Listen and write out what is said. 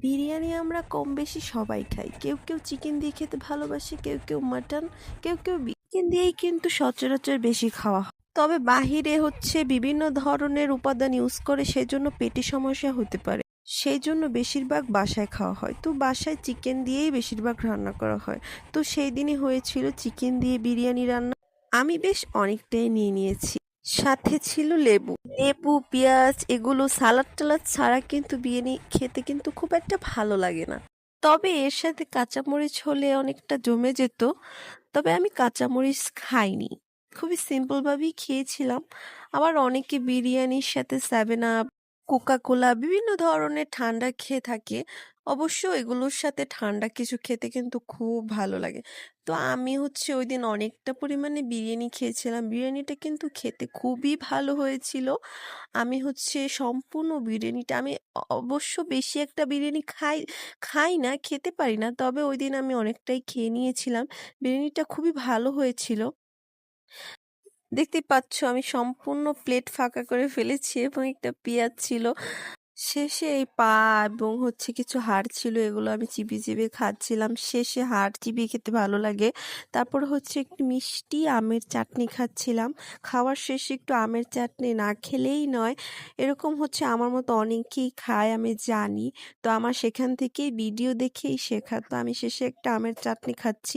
বিরিয়ানি আমরা কম বেশি সবাই খাই। কেউ, কেউ চিকেন দিয়ে খেতে ভালোবাসে, কেউ, কেউ মাটন, কেউ চিকেন দিয়েই কিন্তু সচরাচর বেশি খাওয়া হয়। তবে বাহিরে বিভিন্ন ধরনের উপাদান ইউজ করে সেজন্য পেটে সমস্যা হতে পারে। সেইজন্য বেশিরভাগ বাসায় খাওয়া হয়। তো বাসায় চিকেন দিয়েই বেশিরভাগ রান্না করা হয়। তো সেই দিনই হয়েছিল চিকেন দিয়ে বিরিয়ানি রান্না। আমি বেশ অনেকটাই নিয়ে নিয়েছি। সাথে ছিল লেবু। লেবু, পেঁয়াজ এগুলো সালাদ-টালাদ ছাড়া কিন্তু বিরিয়ানি খেতে কিন্তু খুব একটা ভালো লাগে না। তবে এর সাথে কাঁচামরিচ হলে অনেকটা জমে যেত। তবে আমি কাঁচামরিচ খাইনি। খুবই সিম্পল ভাবেই খেয়েছিলাম। আবার অনেকে বিরিয়ানির সাথে 7 আপ, কোকা-কোলা বিভিন্ন ধরনের ঠান্ডা খেয়ে থাকে। অবশ্য এগুলোর সাথে ঠান্ডা কিছু খেতে কিন্তু খুব ভালো লাগে। তো আমি ওইদিন অনেকটা পরিমাণে বিরিয়ানি খেয়েছিলাম। বিরিয়ানিটা কিন্তু খেতে খুবই ভালো হয়েছিল। আমি সম্পূর্ণ বিরিয়ানিটা আমি অবশ্য বেশি একটা বিরিয়ানি খাই না, খেতে পারি না। তবে ওইদিন আমি অনেকটাই খেয়ে নিয়েছিলাম। বিরিয়ানিটা খুবই ভালো হয়েছিল। দেখতেই পাচ্ছ আমি সম্পূর্ণ প্লেট ফাঁকা করে ফেলেছি এবং একটা পেঁয়াজ ছিল। শেষে এই পা এবং কিছু হাড় ছিল এগুলো আমি চিবিয়ে চিবিয়ে খাচ্ছিলাম। শেষে হাড় চিবিয়ে খেতে ভালো লাগে। তারপর একটু মিষ্টি আমের চাটনি খাচ্ছিলাম। খাওয়ার শেষে একটু আমের চাটনি না খেলেই নয়। এরকম আমার মতো অনেকেই খায় আমি জানি। তো আমার সেখান থেকেই ভিডিও দেখেই শেখা। তো আমি শেষে একটা আমের চাটনি খাচ্ছি।